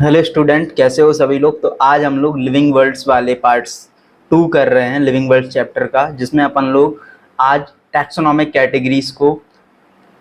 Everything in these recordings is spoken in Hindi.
हेलो स्टूडेंट, कैसे हो सभी लोग। तो आज हम लोग लिविंग वर्ड्स वाले पार्ट्स 2 कर रहे हैं लिविंग वर्ड्स चैप्टर का, जिसमें अपन लोग आज टैक्सोनॉमिक कैटेगरीज को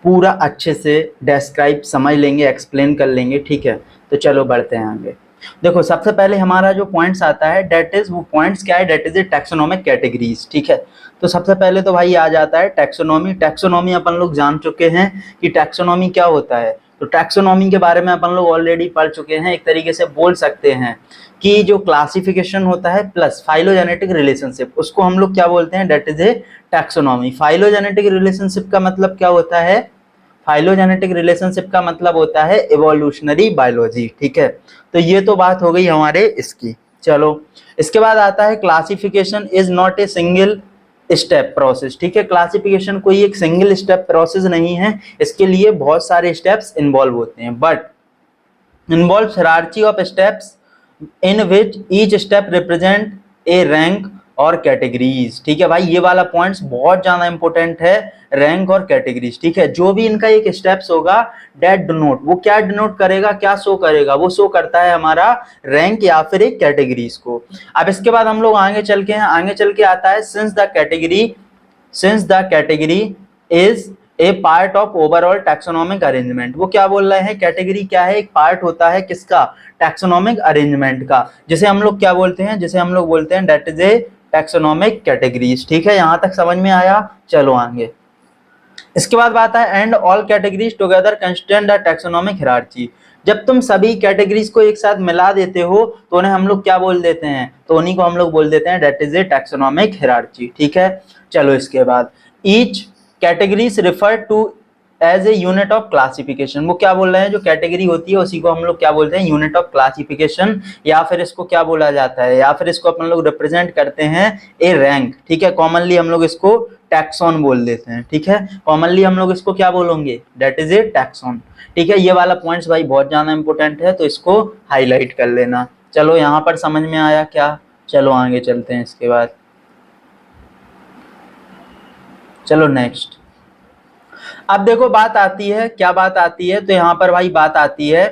पूरा अच्छे से डिस्क्राइब समझ लेंगे, एक्सप्लेन कर लेंगे। ठीक है, तो चलो बढ़ते हैं आगे। देखो, सबसे पहले हमारा जो पॉइंट्स आता है डेट इज, वो पॉइंट्स क्या है, that is a taxonomic categories. ठीक है, तो सबसे पहले तो भाई आ जाता है टैक्सोनॉमी। टैक्सोनॉमी अपन लोग जान चुके हैं कि टैक्सोनॉमी क्या होता है। तो टैक्सोनॉमी के बारे में अपन लोग ऑलरेडी पढ़ चुके हैं। एक तरीके से बोल सकते हैं कि जो क्लासिफिकेशन होता है प्लस फाइलोजेनेटिक रिलेशनशिप, उसको हम लोग क्या बोलते हैं, that is a taxonomy. Phylogenetic relationship का मतलब क्या होता है, फाइलोजेनेटिक रिलेशनशिप का मतलब होता है इवोल्यूशनरी बायोलॉजी। ठीक है, तो ये तो बात हो गई हमारे इसकी। चलो, इसके बाद आता है classification is not a single step process. ठीक है, क्लासिफिकेशन कोई एक सिंगल स्टेप प्रोसेस नहीं है, इसके लिए बहुत सारे स्टेप्स इन्वॉल्व होते हैं, but involves hierarchy of steps in which each step represent A rank और कैटेगरीज। ठीक है भाई, ये वाला पॉइंट्स बहुत ज्यादा इंपॉर्टेंट है, रैंक और कैटेगरीज। ठीक है, जो भी इनका एक स्टेप्स होगा डेट डिनोट, वो क्या डिनोट करेगा, क्या शो करेगा, वो शो करता है हमारा रैंक या फिर एक कैटेगरीज को। अब इसके बाद हम लोग आगे चल के हैं, आगे चल के आता है since the category is a part of overall taxonomic arrangement. वो क्या बोल रहे हैं, कैटेगरी क्या है, एक पार्ट होता है किसका, टैक्सोनॉमिक अरेंजमेंट का, जिसे हम लोग क्या बोलते हैं, जिसे हम लोग बोलते हैं that is a taxonomic categories. ठीक है, यहां तक समझ में आया। चलो आगे, इसके बाद बात है and all categories together constitute the taxonomic hierarchy. जब तुम सभी कैटेगरीज को एक साथ मिला देते हो तो उन्हें हम लोग क्या बोल देते हैं, तो उन्हीं को हम लोग बोल देते हैं that is a taxonomic hierarchy. ठीक है, चलो इसके बाद each categories refer to as a unit of classification. वो क्या बोल रहे हैं, जो कैटेगरी होती है उसी को हम लोग क्या बोलते हैं, यूनिट ऑफ क्लासिफिकेशन, या फिर इसको क्या बोला जाता है, या फिर इसको अपन लोग रिप्रेजेंट करते हैं ए रैंक। ठीक है, कॉमनली हम लोग इसको टैक्सॉन बोल देते हैं। ठीक है, कॉमनली हम लोग इसको क्या बोलेंगे, दैट इज ए टैक्सॉन। ठीक है, ये वाला पॉइंट्स भाई बहुत ज्यादा इंपॉर्टेंट है, तो इसको हाईलाइट कर लेना। चलो, यहाँ पर समझ में आया क्या। चलो आगे चलते हैं इसके बाद। चलो नेक्स्ट, अब देखो बात आती है, क्या बात आती है, तो यहाँ पर भाई बात आती है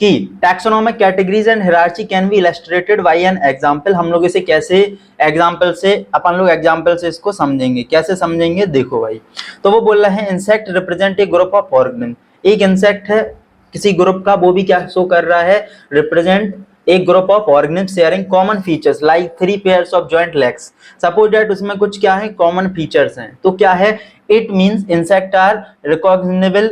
कि taxonomic categories and hierarchy can be illustrated bye an example. हम लोग इसे कैसे एग्जांपल से, अपन लोग एग्जांपल से इसको समझेंगे, कैसे समझेंगे, देखो भाई। तो वो बोल रहे हैं insect represent a group of organism. एक इंसेक्ट है किसी ग्रुप का, वो भी क्या शो कर रहा है, रिप्रेजेंट एक group of organism sharing common features like 3 pairs of joint legs. Suppose that उसमें कुछ क्या है, कॉमन फीचर्स हैं, तो क्या है, it means insect are recognisable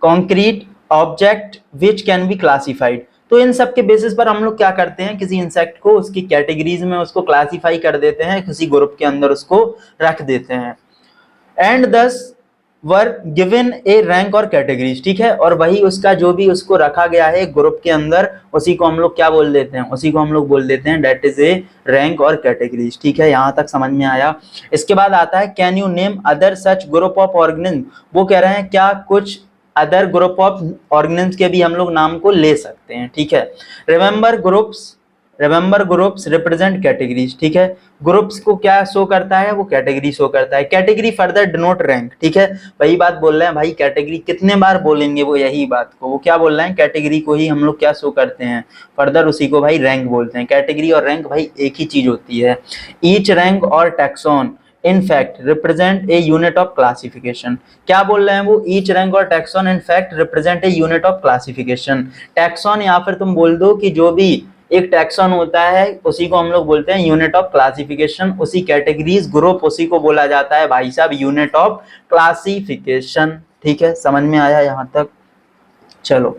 concrete object which can be classified. तो इन सब के बेसिस पर हम लोग क्या करते हैं, किसी इंसेक्ट को उसकी कैटेगरीज में उसको क्लासिफाई कर देते हैं, किसी ग्रुप के अंदर उसको रख देते हैं, एंड दस वर गिवन ए रैंक और कैटेगरीज। ठीक है, और वही उसका जो भी उसको रखा गया है ग्रुप के अंदर, उसी को हम लोग क्या बोल देते हैं, उसी को हम लोग बोल देते हैं दैट इज ए रैंक और कैटेगरीज। ठीक है, यहां तक समझ में आया। इसके बाद आता है can you name other such group of organism. वो कह रहे हैं क्या कुछ अदर ग्रुप ऑफ ऑर्गेनिज्म के भी हम लोग नाम को ले सकते हैं। ठीक है, रिमेंबर ग्रुप्स रिप्रेजेंट कैटेगरीज। ठीक है, ग्रुप्स को क्या शो करता है, वो कैटेगरी शो करता है। Category further denote rank. ठीक है, वही बात बोल रहे हैं भाई, कैटेगरी कितने बार बोलेंगे वो यही बात को, वो क्या बोल रहे हैं, कैटेगरी को ही हम लोग क्या शो करते हैं, फर्दर उसी को भाई रैंक बोलते हैं। कैटेगरी और रैंक भाई एक ही चीज होती है। ईच रैंक और taxon in fact represent a unit of classification। क्या बोल रहे हैं वो, each rank और taxon in fact represent a unit of classification। taxon या फिर तुम बोल दो कि जो भी एक टैक्सॉन होता है उसी को हम लोग बोलते हैं यूनिट ऑफ क्लासिफिकेशन। उसी कैटेगरीज ग्रुप उसी को बोला जाता है भाई साहब यूनिट ऑफ क्लासिफिकेशन। ठीक है, समझ में आया यहां तक। चलो,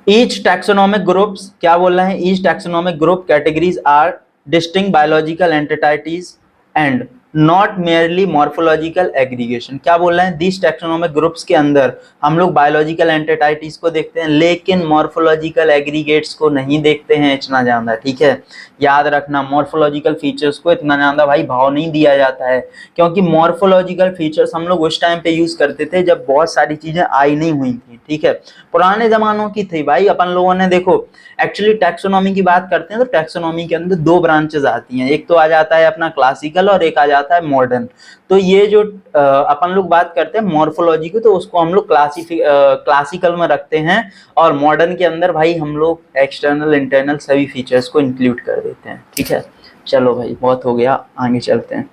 ईच टैक्सोनॉमिक ग्रुप्स क्या बोल रहे हैं, each taxonomic group categories are distinct biological entities and not merely morphological aggregation. क्या बोल रहे हैं, दिस टैक्सोनॉमिक ग्रुप्स के अंदर हम लोग बायोलॉजिकल एंटिटीज को देखते हैं, लेकिन मॉर्फोलॉजिकल एग्रीगेट्स को नहीं देखते हैं इतना ज्यादा। ठीक है, याद रखना, मॉर्फोलॉजिकल फीचर्स को इतना ज्यादा भाई भाव नहीं दिया जाता है, क्योंकि मॉर्फोलॉजिकल फीचर्स हम लोग उस टाइम पे यूज करते थे जब बहुत सारी चीजें आई नहीं हुई थी। ठीक है, पुराने जमानों की थी भाई। अपन लोगों ने देखो एक्चुअली टैक्सोनॉमी की बात करते हैं तो टैक्सोनॉमी के अंदर 2 ब्रांचेस आती हैं, एक तो आ जाता है अपना क्लासिकल और एक आ जाता आता है मॉडर्न। तो ये जो अपन लोग बात करते हैं मॉर्फोलॉजी की, तो उसको हम लोग क्लासिकल में रखते हैं, और मॉडर्न के अंदर भाई हम लोग एक्सटर्नल इंटरनल सभी फीचर्स को इंक्लूड कर देते हैं। ठीक है, चलो भाई बहुत हो गया, आगे चलते हैं।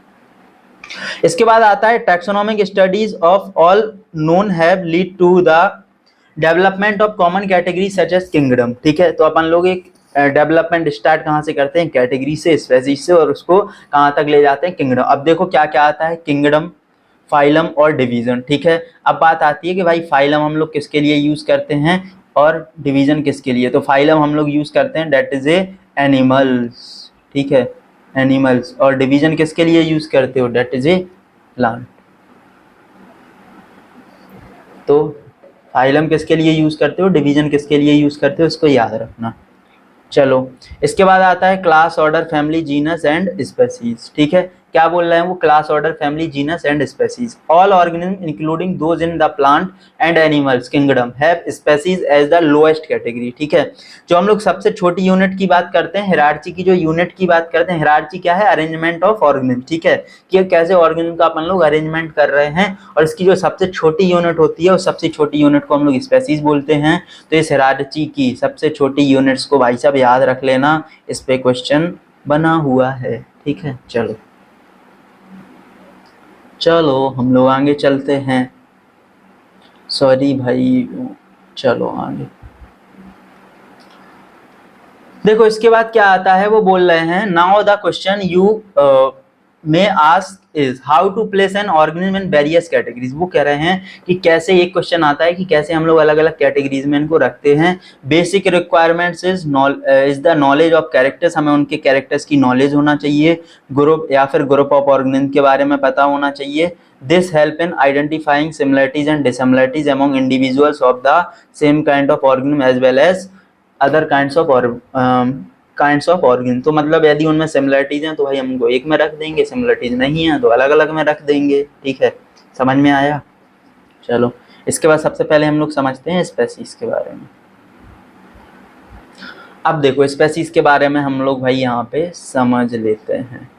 इसके बाद आता है taxonomic studies of all known have lead to the development of common category such as kingdom. ठीक है, तो अपन लोग एक डेवलपमेंट स्टार्ट कहाँ से करते हैं, कैटेगरी से, स्पेसीज से, और उसको कहाँ तक ले जाते हैं, किंगडम। अब देखो क्या क्या आता है, किंगडम, फाइलम और डिवीजन। ठीक है, अब बात आती है कि भाई फाइलम हम लोग किसके लिए यूज करते हैं और डिवीजन किसके लिए। तो फाइलम हम लोग यूज करते हैं डेट इज ए एनिमल्स। ठीक है, एनिमल्स। और डिवीजन किसके लिए यूज करते हो, डेट इज ए प्लांट। तो फाइलम किसके लिए यूज करते हो, डिवीजन किसके लिए यूज करते हो, इसको याद रखना। चलो, इसके बाद आता है class, order, family, genus and species. ठीक है, क्या बोल रहे हैं वो, class, order, family, genus and species. All organism including those in the plant and animals kingdom have species as the lowest category. ठीक है, जो हम लोग सबसे छोटी यूनिट की बात करते हैं, हिरार्ची की जो यूनिट की बात करते हैं, हिरार्ची क्या है, अरेंजमेंट ऑफ ऑर्गेनिज्म। ठीक है, कि कैसे ऑर्गेनिज्म का अपन लोग अरेंजमेंट कर रहे हैं, और इसकी जो सबसे छोटी यूनिट होती है, उस सबसे छोटी यूनिट को हम लोग स्पेसीज बोलते हैं। तो इस हिरार्ची की सबसे छोटी यूनिट्स को भाई साहब याद रख लेना, इस पे क्वेश्चन बना हुआ है। ठीक है, चलो चलो हम लोग आगे चलते हैं। सॉरी भाई, चलो आगे देखो। इसके बाद क्या आता है, वो बोल रहे हैं now the question you may ask is how to place an organism in various categories. वो कह रहे हैं कि कैसे, एक क्वेश्चन आता है कि कैसे हम लोग अलग अलग कैटेगरीज में इनको रखते हैं। Basic requirements is the knowledge of characters, हमें उनके कैरेक्टर्स की नॉलेज होना चाहिए। ग्रुप या फिर ग्रुप ऑफ ऑर्गेनिज्म के बारे में पता होना चाहिए। This help in identifying similarities and dissimilarities among individuals of the same kind of organism as well as other kinds of organ. तो मतलब यदि उनमें सिमिलरिटीज हैं तो भाई हम उनको एक में रख देंगे, सिमिलरिटीज नहीं है तो अलग अलग में रख देंगे। ठीक है, समझ में आया। चलो, इसके बाद सबसे पहले हम लोग समझते हैं स्पेसीज के बारे में। अब देखो स्पेसीज के बारे में हम लोग भाई यहाँ पे समझ लेते हैं।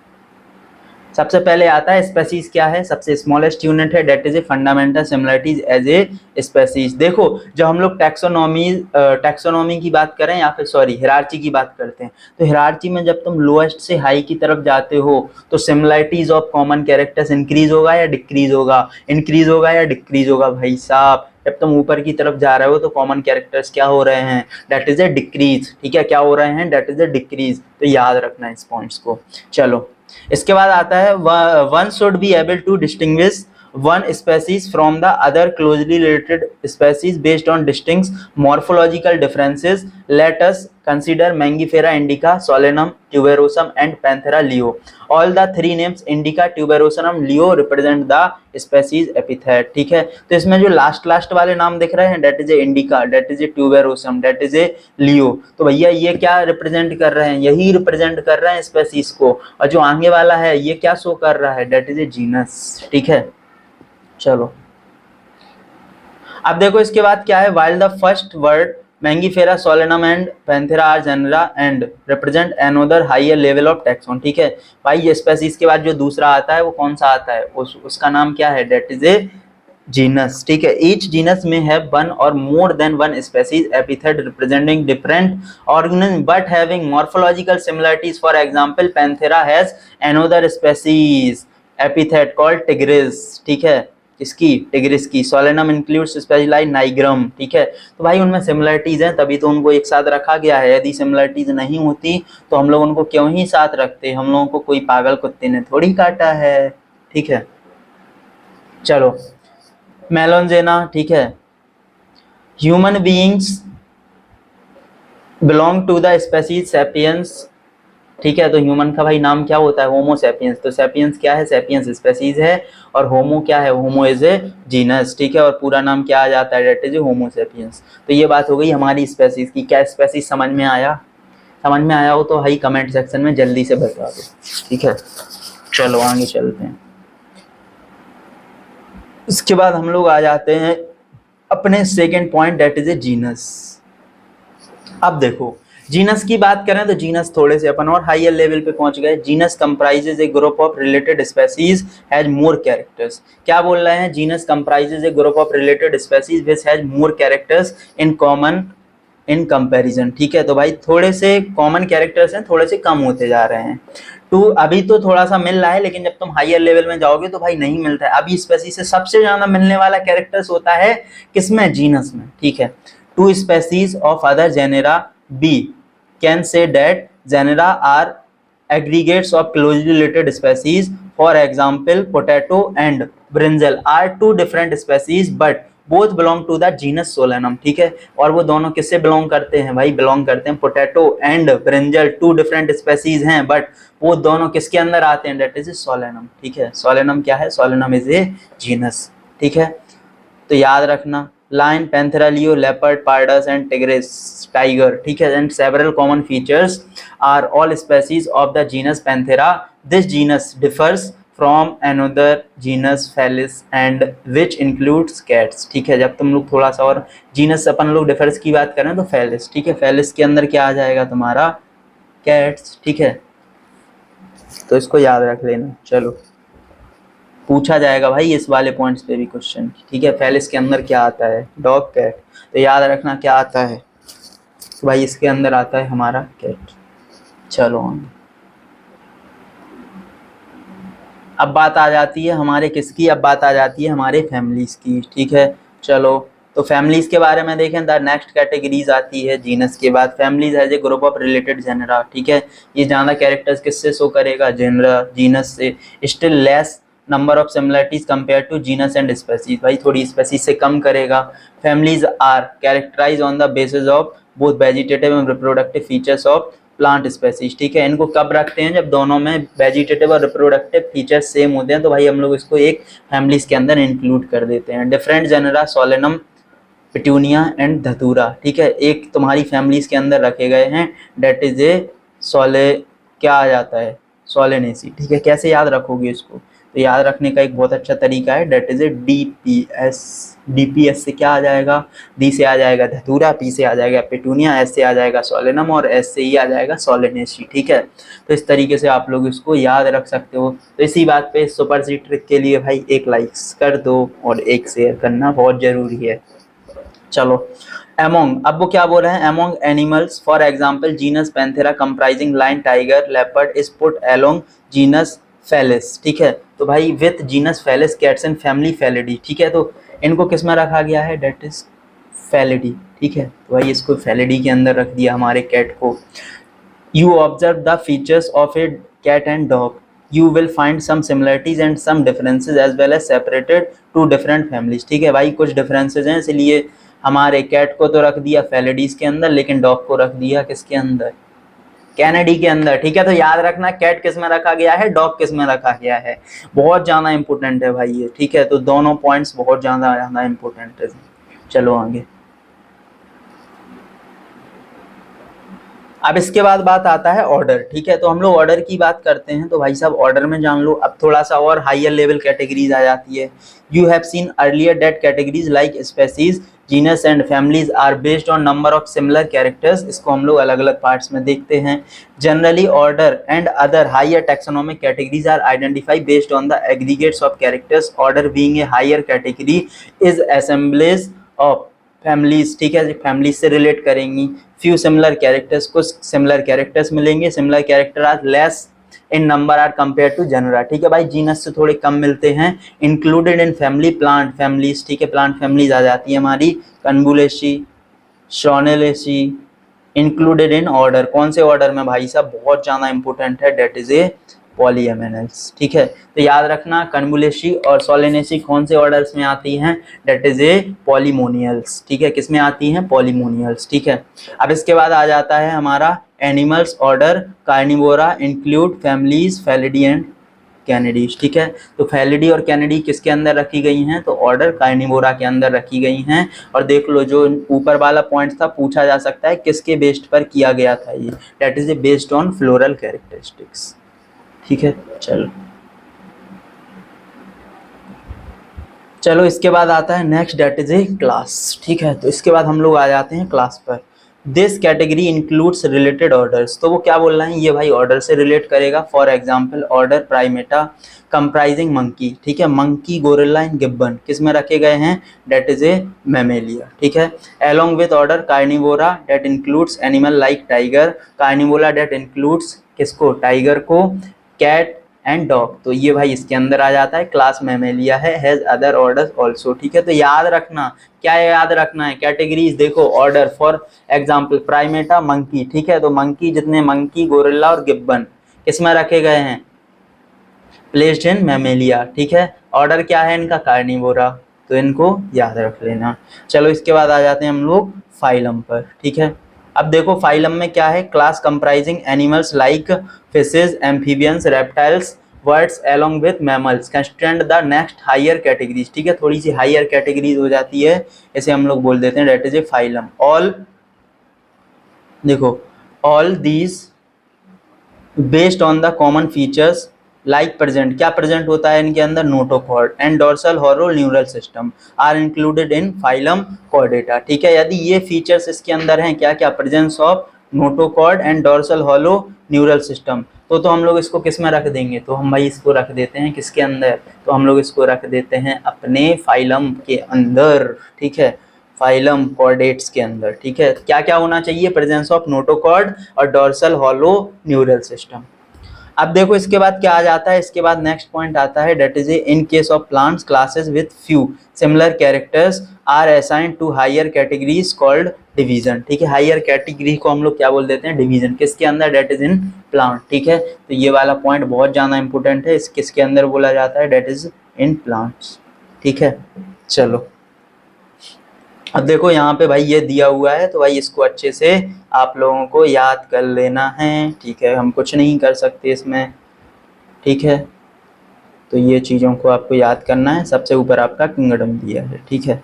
सबसे पहले आता है स्पेसीज क्या है, सबसे स्मॉलेस्ट यूनिट है, that is a fundamental similarities as a species. देखो जब हम लोग टैक्सोनॉमी की बात करें या फिर सॉरी हिरार्ची की बात करते हैं, तो हिरार्ची में जब तुम लोएस्ट से हाई की तरफ जाते हो तो similarities of common characters increase होगा या डिक्रीज होगा, इंक्रीज होगा या डिक्रीज होगा। भाई साहब जब तुम ऊपर की तरफ जा रहे हो तो कॉमन कैरेक्टर्स क्या हो रहे हैं, डेट इज ए डिक्रीज। ठीक है, क्या हो रहे हैं, डेट इज ए डिक्रीज। तो याद रखना इस पॉइंट्स को। चलो, इसके बाद आता है one should be able to distinguish one species from the other closely related species based on distinct morphological differences. Let us consider Mangifera indica, Solanum, tuberosum and Panthera leo. All the three names indica, tuberosum, leo represent the species epithet. ठीक है, तो इसमें जो लास्ट वाले नाम दिख रहे हैं, that is a indica, that is a tuberosum, that is a leo. तो भैया ये क्या रिप्रेजेंट कर रहे हैं, यही रिप्रेजेंट कर रहे हैं स्पेसीज को। और जो आगे वाला है ये क्या शो कर रहा है, डेट इज ए जीनस। ठीक है, चलो अब देखो इसके बाद क्या है, while the first word Mangifera, Solanum and Panthera are genera and represent another higher level of taxon। ठीक है भाई, ये स्पेसीज के बाद जो दूसरा आता है वो कौन सा आता है, उसका नाम क्या है, डेट इज ए जीनस। ठीक है, each genus may have one or more than one species epithet representing different organisms but having morphological similarities. For example, Panthera has another species epithet called tigris। ठीक है, इसकी टिग्रिस की। Solanum includes specialise nigrum. ठीक है, तो भाई उनमें सिमिलरिटीज हैं तभी तो उनको एक साथ रखा गया है। यदि सिमिलरिटीज नहीं होती तो हम लोग उनको क्यों ही साथ रखते, हम लोगों को कोई पागल कुत्ते ने थोड़ी काटा है। ठीक है, चलो मेलोंजेना। ठीक है, human beings belong to the species sapiens. ठीक है, तो ह्यूमन का भाई नाम क्या होता है, होमो सेपियंस। तो सेपियंस क्या है, सेपियंस स्पेसीज है, और होमो क्या है, होमो इज ए जीनस। ठीक है, और पूरा नाम क्या आ जाता है, that is a homo sapiens. तो ये बात हो गई हमारी स्पेसीज की। क्या स्पेसीज समझ में आया, समझ में आया हो तो भाई कमेंट सेक्शन में जल्दी से बता दो। ठीक है, चलो आगे चलते हैं। इसके बाद हम लोग आ जाते हैं अपने second point, that is a genus. अब देखो जीनस की बात करें तो जीनस थोड़े से अपन और हायर लेवल पे पहुंच गए। Genus comprises A group of related species has more characters. क्या बोल रहे हैं? Genus comprises A group of related species which has more characters in common in comparison. ठीक है, तो भाई थोड़े से कॉमन कैरेक्टर्स हैं, थोड़े से कम होते जा रहे हैं। तो अभी तो थोड़ा सा मिल रहा है, लेकिन जब तुम हायर लेवल में जाओगे तो भाई नहीं मिलता है। अभी स्पेसीज से सबसे ज्यादा मिलने वाला कैरेक्टर्स होता है किसमें? जीनस में। ठीक है, two species of other genera be can say that genera are aggregates of closely related species. For example, potato and brinjal are two different species but both belong to the genus Solanum. ठीक है, और वो दोनों किससे बिलोंग करते हैं भाई? बिलोंग करते हैं potato and brinjal, two different species हैं बट वो दोनों किसके अंदर आते हैं? That is solanum. ठीक है, सोलेनम क्या है? Solanum is a genus. ठीक है, तो याद रखना lion, panthera, leo, leopard, pardus and tigris, tiger. ठीक है, and several common features are all species of the genus panthera. This genus differs from another genus felis and which includes cats. ठीक है, जब तुम लोग थोड़ा सा और जीनस अपन लोग डिफर्स की बात करें तो फेलिस। ठीक है, फेलिस के अंदर क्या आ जाएगा तुम्हारा? कैट्स। ठीक है, तो इसको याद रख लेना। चलो, पूछा जाएगा भाई इस वाले पॉइंट्स पे भी क्वेश्चन। ठीक है, फेलिस के अंदर क्या आता है? Dog, cat. तो याद रखना क्या आता है? तो भाई इसके अंदर आता है हमारा कैट। चलो, अब बात आ जाती है हमारे किसकी? अब बात आ जाती है हमारे फैमिलीज की। ठीक है, चलो, तो फैमिलीज के बारे में देखें। द नेक्स्ट कैटेगरीज आती है जीनस के बाद। Families as a group of related genera. ठीक है, ये ज्यादा कैरेक्टर्स किससे शो करेगा? जेनरा, जीनस से। Still less number of similarities compare to genus and species. भाई थोड़ी स्पेसीज से कम करेगा। Families are characterise on the basis of both vegetative and reproductive features of plant species. ठीक है, इनको कब रखते हैं? जब दोनों में वेजिटेटिव और रिप्रोडक्टिव फीचर्स सेम होते हैं, तो भाई हम लोग इसको एक फैमिलीज के अंदर इंक्लूड कर देते हैं। Different genera solanum, petunia and datura. ठीक है, एक तुम्हारी फैमिलीज के अंदर रखे गए हैं, डेट इज ए सोले, क्या आ जाता है? सोलेनेसी। ठीक है, कैसे याद रखोगे इसको? तो याद रखने का एक बहुत अच्छा तरीका है, that is a DPS. DPS से क्या आ जाएगा? डी से आ जाएगा धतूरा, पी से आ जाएगा पिटूनिया, एस से आ जाएगा सोलेनम और एस से ही आ जाएगा सोलेनेसी। ठीक है, तो इस तरीके से आप लोग इसको याद रख सकते हो। तो इसी बात पे सुपर सी ट्रिक के लिए भाई एक लाइक्स कर दो और एक शेयर करना बहुत जरूरी है। चलो, एमोंग, अब वो क्या बोल रहे हैं? Among animals for example genus panthera comprising lion, tiger, leopard is put along genus felis. ठीक है, तो भाई with genus felis cats and family felidae. ठीक है, तो इनको किस में रखा गया है? That is felidae. ठीक है, तो भाई इसको फेलिडी के अंदर रख दिया हमारे कैट को। You observe the features of a cat and dog, you will find some similarities and some differences as well as separated to different families। ठीक है भाई, कुछ differences हैं, इसलिए हमारे कैट को तो रख दिया फेलिडीज के अंदर, लेकिन डॉग को रख दिया किसके अंदर? कैनेडी के अंदर। ठीक है, तो याद रखना कैट किस में रखा गया है, डॉग किस में रखा गया है। बहुत ज्यादा इंपॉर्टेंट है भाई ये। ठीक है, तो दोनों पॉइंट्स बहुत ज्यादा इंपॉर्टेंट है। चलो आगे। अब इसके बाद बात आता है ऑर्डर। ठीक है, तो हम लोग ऑर्डर की बात करते हैं, तो भाई साहब ऑर्डर में जान लो। अब थोड़ा सा और हायर लेवल कैटेगरीज आ जाती है। You have seen earlier that categories like species, genus and families are based on number of similar characters. इसको हम लोग अलग अलग पार्ट्स में देखते हैं। Generally order and other higher taxonomic categories are identify based on the aggregates of characters. Order being a higher category is assemblies of families. ठीक है, फैमिलीज से रिलेट करेंगी। फ्यू सिमिलर कैरेक्टर्स, कुछ सिमिलर कैरेक्टर्स मिलेंगे। Similar character are less in number are compare to genera. ठीक है भाई, जीनस से थोड़े कम मिलते हैं। Included in family plant families. ठीक है, प्लांट फैमिलीज आ जाती है हमारी कन्वुलेसी, शॉनेलेसी। इंक्लूडेड इन ऑर्डर, कौन से ऑर्डर में भाई साहब? बहुत ज्यादा इंपॉर्टेंट है, डेट इज ए पॉलीएमिनल्स। ठीक है, तो याद रखना कन्वुलेसी और सोलेनेसी कौन से ऑर्डर्स में आती हैं? That is a polemoniales. ठीक है, किस में आती हैं? पॉलीमोनियल्स। ठीक है, अब इसके बाद आ जाता है हमारा animals order carnivora, include families felidae and canidae. ठीक है, तो फेलिडी और कैनिडी किसके अंदर रखी गई हैं? तो ऑर्डर कार्निवोरा के अंदर रखी गई हैं। और देख लो, जो ऊपर वाला पॉइंट था, पूछा जा सकता है किसके बेस्ड पर किया गया था ये? That is a based on floral characteristics. ठीक है, चलो इसके बाद आता है next, that is a class. ठीक है, तो इसके बाद हम लोग आ जाते हैं क्लास पर। This category includes related orders, तो वो क्या बोल रहे हैं, ये भाई ऑर्डर से रिलेट करेगा। For example order Primata comprising monkey, ठीक है, मंकी, गोरिल्ला एंड गिब्बन किस में रखे गए हैं, डेट इज ए मैमेलिया, ठीक है। Along with order carnivora that includes animal like tiger, carnivora that includes किसको, टाइगर को, कैट एंड डॉग, तो ये भाई इसके अंदर आ जाता है, क्लास मैमेलिया है, हैज अदर ऑर्डर्स ऑल्सो, ठीक है। तो याद रखना, क्या याद रखना है, कैटेगरीज देखो, order for example Primata monkey, ठीक है, तो मंकी जितने मंकी, गोरिल्ला और गिब्बन किस में रखे गए हैं, प्लेस्ड इन मैमेलिया, ठीक है। ऑर्डर क्या है इनका, कार्निवोरा, तो इनको याद रख लेना। चलो इसके बाद आ जाते हैं हम लोग फाइलम पर, ठीक है। अब देखो फाइलम में क्या है, class comprising animals like fishes, amphibians, reptiles, birds along with mammals constitute the next higher categories, ठीक है, थोड़ी सी हायर कैटेगरीज हो जाती है, इसे हम लोग बोल देते हैं that is a phylum. All देखो, all these based on the common features like present, क्या प्रेजेंट होता है इनके अंदर, notochord and dorsal hollow neural system are included in phylum chordata, ठीक है। यदि ये फीचर्स इसके अंदर हैं, क्या क्या, presence of notochord and dorsal hollow neural system, तो हम लोग इसको किस में रख देंगे, तो हम भाई इसको रख देते हैं किसके अंदर, तो हम लोग इसको रख देते हैं अपने फाइलम के अंदर, ठीक है, फाइलम कॉर्डेट्स के अंदर, ठीक है। क्या क्या होना चाहिए, प्रेजेंस ऑफ नोटोकॉर्ड और डोर्सल हॉलो न्यूरल सिस्टम। अब देखो इसके बाद क्या आ जाता है, इसके बाद नेक्स्ट पॉइंट आता है that is in case of plants classes with few similar characters are assigned to higher categories called division, ठीक है। हायर कैटेगरी को हम लोग क्या बोल देते हैं, डिवीजन, किसके अंदर, डेट इज इन प्लांट, ठीक है। तो ये वाला पॉइंट बहुत ज्यादा इंपॉर्टेंट है, इस किसके अंदर बोला जाता है, डेट इज इन प्लांट्स, ठीक है। चलो अब देखो यहाँ पे भाई ये दिया हुआ है, तो भाई इसको अच्छे से आप लोगों को याद कर लेना है, ठीक है, हम कुछ नहीं कर सकते इसमें, ठीक है। तो ये चीज़ों को आपको याद करना है, सबसे ऊपर आपका किंगडम दिया है, ठीक है,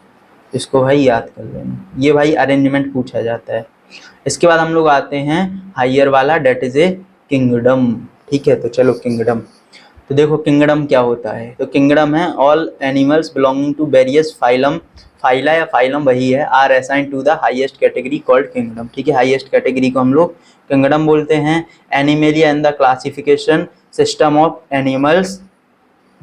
इसको भाई याद कर लेना, ये भाई अरेंजमेंट पूछा जाता है। इसके बाद हम लोग आते हैं हायर वाला, डेट इज ए किंगडम, ठीक है। तो चलो किंगडम, तो देखो किंगडम क्या होता है, तो किंगडम है all animals belonging to various phylum, phyla या फाइलम वही है, are assigned to the highest category called kingdom, ठीक है। हाईएस्ट कैटेगरी को हम लोग किंगडम बोलते हैं। Animalia in the classification system of animals,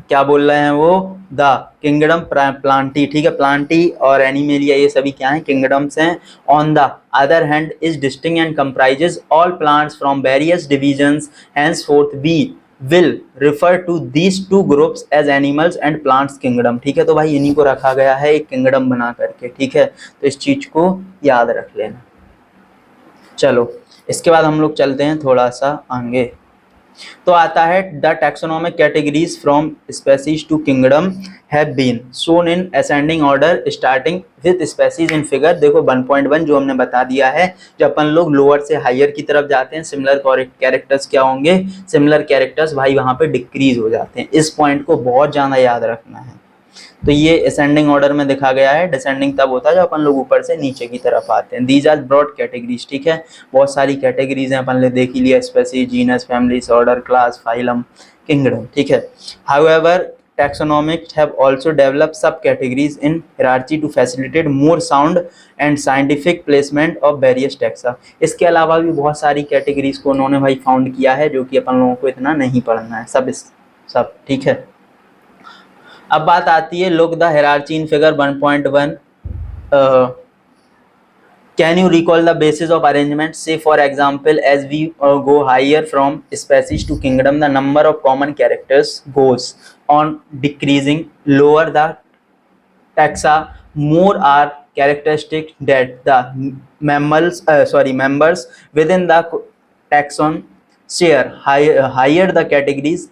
क्या बोल रहे हैं वो, द किंगडम प्लांटी, ठीक है, प्लांटी और एनिमेलिया ये सभी क्या है, किंगडम्स हैं। On the other hand is distinct and comprises all plants from various divisions, henceforth we will refer to these two groups as animals and plants kingdom, ठीक है। तो भाई इन्हीं को रखा गया है एक किंगडम बना करके, ठीक है, तो इस चीज को याद रख लेना। चलो इसके बाद हम लोग चलते हैं थोड़ा सा आगे, तो आता है the taxonomic categories from species to kingdom have been shown in ascending order starting with species in figure. देखो 1.1 जो हमने बता दिया है, जब अपन लोग लोअर से हायर की तरफ जाते हैं, सिमिलर कैरेक्टर्स क्या होंगे, सिमिलर कैरेक्टर्स भाई वहां पे डिक्रीज हो जाते हैं, इस पॉइंट को बहुत ज्यादा याद रखना है। तो ये असेंडिंग ऑर्डर में दिखा गया है, डिसेंडिंग तब होता है जब अपन लोग ऊपर से नीचे की तरफ आते हैं। दीज आर ब्रॉड कैटेगरीज, ठीक है, बहुत सारी कैटेगरीज हैं, अपन ने देख ही लिया, species, genus, families, order, class, phylum, kingdom, ठीक है। However taxonomists have also developed subcategories in hierarchy to facilitate more sound and scientific placement of various taxa। इसके अलावा भी बहुत सारी कैटेगरीज को उन्होंने भाई फाउंड किया है, जो कि अपन लोगों को इतना नहीं पढ़ना है, सब ठीक है। अब बात आती है look the hierarchy in figure 1.1, can you recall the basis of arrangement, say for example as we go higher from species to kingdom, the number of common characters goes on decreasing, lower the taxa, more are characteristic that the members within the taxon share, higher the categories,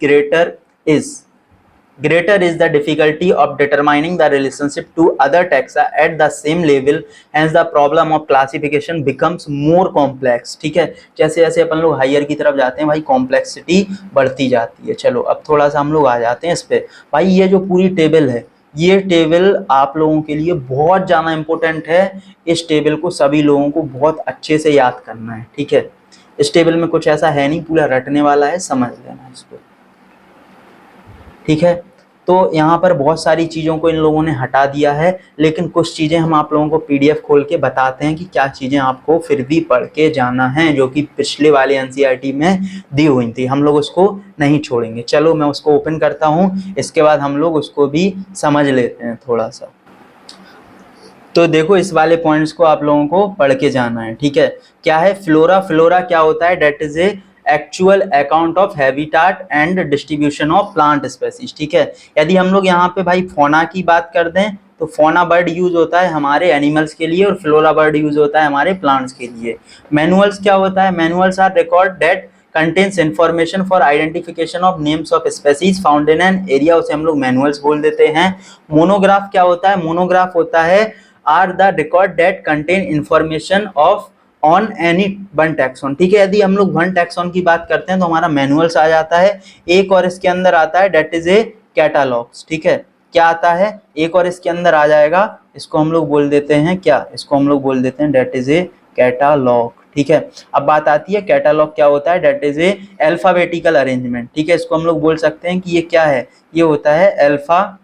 greater is the difficulty of determining the relationship to other taxa at the same level, hence the problem of classification becomes more complex, ठीक है। जैसे जैसे अपन लोग हायर की तरफ जाते हैं भाई कॉम्प्लेक्सिटी बढ़ती जाती है। चलो अब थोड़ा सा हम लोग आ जाते हैं इस पे, भाई ये जो पूरी टेबल है, ये टेबल आप लोगों के लिए बहुत ज़्यादा इम्पोर्टेंट है, इस टेबल को सभी लोगों को बहुत अच्छे से याद करना है, ठीक है। इस टेबल में कुछ ऐसा है नहीं, पूरा रटने वाला है, समझ लेना इसको, ठीक है। तो यहाँ पर बहुत सारी चीज़ों को इन लोगों ने हटा दिया है, लेकिन कुछ चीज़ें हम आप लोगों को पीडीएफ खोल के बताते हैं कि क्या चीज़ें आपको फिर भी पढ़ के जाना है, जो कि पिछले वाले एनसीईआरटी में दी हुई थी। हम लोग उसको नहीं छोड़ेंगे। चलो मैं उसको ओपन करता हूँ, इसके बाद हम लोग उसको भी समझ लेते हैं थोड़ा सा। तो देखो इस वाले पॉइंट्स को आप लोगों को पढ़ के जाना है, ठीक है। क्या है फ्लोरा? फ्लोरा क्या होता है? That is a actual account of habitat and distribution of plant species, ठीक है। यदि हम लोग यहाँ पे भाई फौना की बात कर दें तो फौना वर्ड यूज होता है हमारे एनिमल्स के लिए और फ्लोरा वर्ड यूज होता है हमारे प्लांट्स के लिए। मैनुअल्स क्या होता है? Manuals are record that contains information for identification of names of species found in an area, उसे हम लोग मैनुअल्स बोल देते हैं। मोनोग्राफ क्या होता है? मोनोग्राफ होता है are the record that contain information of on any one taxon, ठीक है। यदि हम लोग वन टैक्सॉन की बात करते हैं तो हमारा मैनुअल्स आ जाता है। एक और इसके अंदर आता है डेट इज ए कैटालॉग्स, ठीक है। क्या आता है? एक और इसके अंदर आ जाएगा, इसको हम लोग बोल देते हैं क्या? इसको हम लोग बोल देते हैं डेट इज ए कैटालॉग, ठीक है। अब बात आती है कैटालॉग क्या होता है? That is a alphabetical arrangement, ठीक है। इसको हम लोग बोल सकते हैं कि ये क्या है? ये होता है अल्फाबेटिकल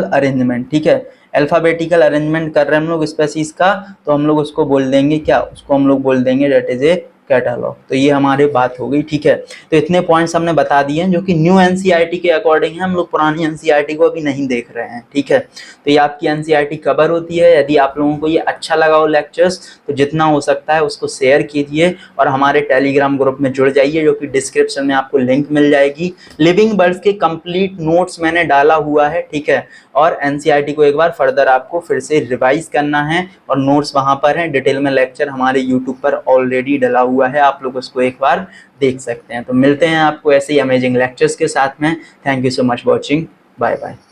अरेंजमेंट, ठीक है। अल्फाबेटिकल अरेंजमेंट कर रहे हैं हम लोग स्पेसीज का, तो हम लोग उसको बोल देंगे क्या? उसको हम लोग बोल देंगे डेट इज ए कैटालॉग। तो ये हमारी बात हो गई, ठीक है। तो इतने पॉइंट्स हमने बता दिए हैं जो कि न्यू एनसीईआरटी के अकॉर्डिंग है, हम लोग पुरानी एनसीईआरटी को अभी नहीं देख रहे हैं, ठीक है। तो ये आपकी एनसीईआरटी कवर होती है। यदि आप लोगों को ये अच्छा लगा हो लेक्चर्स तो जितना हो सकता है उसको शेयर कीजिए और हमारे टेलीग्राम ग्रुप में जुड़ जाइए, जो कि डिस्क्रिप्शन में आपको लिंक मिल जाएगी। लिविंग बर्ड्स के कंप्लीट नोट्स मैंने डाला हुआ है, ठीक है। और एनसीईआरटी को एक बार फर्दर आपको फिर से रिवाइज करना है और नोट्स वहां पर हैं। डिटेल में लेक्चर हमारे यूट्यूब पर ऑलरेडी डला हुआ है, आप लोग उसको एक बार देख सकते हैं। तो मिलते हैं आपको ऐसे ही अमेजिंग लेक्चर्स के साथ में। Thank you so much watching, bye bye.